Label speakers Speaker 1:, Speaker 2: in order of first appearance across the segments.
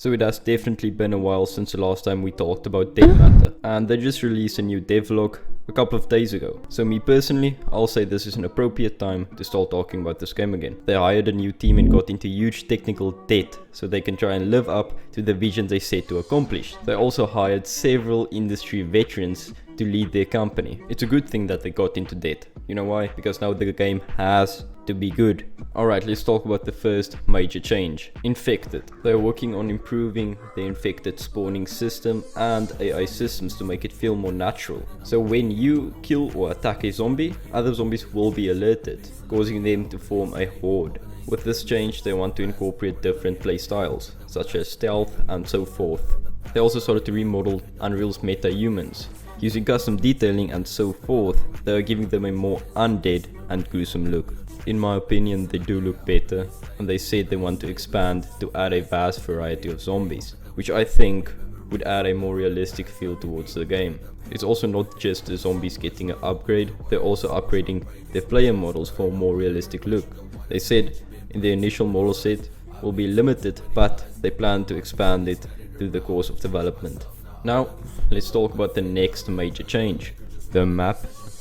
Speaker 1: So it has definitely been a while since the last time we talked about Dead Matter, and they just released a new devlog a couple of days ago. So me personally, I'll say this is an appropriate time to start talking about this game again. They hired a new team and got into huge technical debt so they can try and live up to the vision they set to accomplish. They also hired several industry veterans to lead their company. It's a good thing that they got into debt. You know why? Because now the game has to be good. Alright, let's talk about the first major change. Infected. They're working on improving the infected spawning system and AI systems to make it feel more natural. So when you kill or attack a zombie, other zombies will be alerted, causing them to form a horde. With this change, they want to incorporate different playstyles, such as stealth and so forth. They also started to remodel Unreal's meta-humans. Using custom detailing and so forth, they are giving them a more undead and gruesome look. In my opinion, they do look better, and they said they want to expand to add a vast variety of zombies, which I think would add a more realistic feel towards the game. It's also not just the zombies getting an upgrade, they're also upgrading their player models for a more realistic look. They said in the initial model set will be limited, but they plan to expand it through the course of development. Now, let's talk about the next major change, the map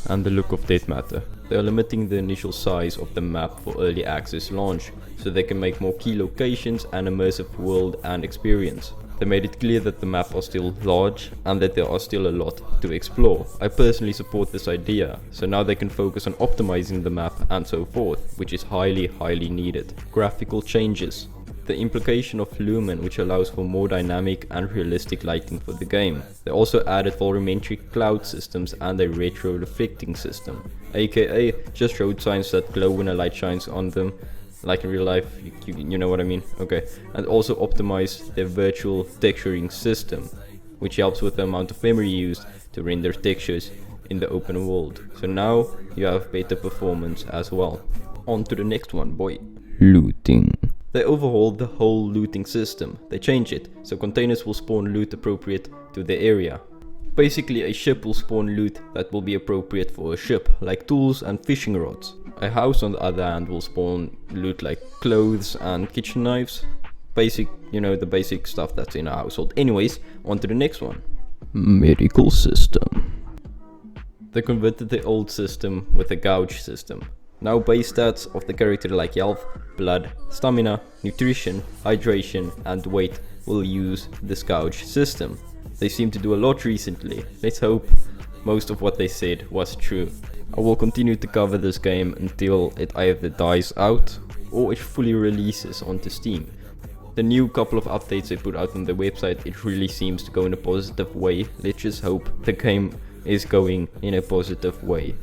Speaker 1: and the look of Dead Matter. They are limiting the initial size of the map for early access launch, so they can make more key locations and immersive world and experience. They made it clear that the map are still large and that there are still a lot to explore. I personally support this idea, so now they can focus on optimizing the map and so forth, which is highly needed. Graphical changes. The implication of Lumen, which allows for more dynamic and realistic lighting for the game. They also added volumetric cloud systems and a retro reflecting system, aka just road signs that glow when a light shines on them, like in real life, you know what I mean? Okay. And also optimize their virtual texturing system, which helps with the amount of memory used to render textures in the open world. So now you have better performance as well. On to the next one, boy. Looting. They overhauled the whole looting system. They changed it, so containers will spawn loot appropriate to the area. Basically, a ship will spawn loot that will be appropriate for a ship, like tools and fishing rods. A house, on the other hand, will spawn loot like clothes and kitchen knives. Basic, the basic stuff that's in a household. Anyways, on to the next one. Medical system. They converted the old system with a gouge system. Now base stats of the character like health, blood, stamina, nutrition, hydration and weight will use this gouge system. They seem to do a lot recently. Let's hope most of what they said was true. I will continue to cover this game until it either dies out or it fully releases onto Steam. The new couple of updates they put out on the website, it really seems to go in a positive way. Let's just hope the game is going in a positive way.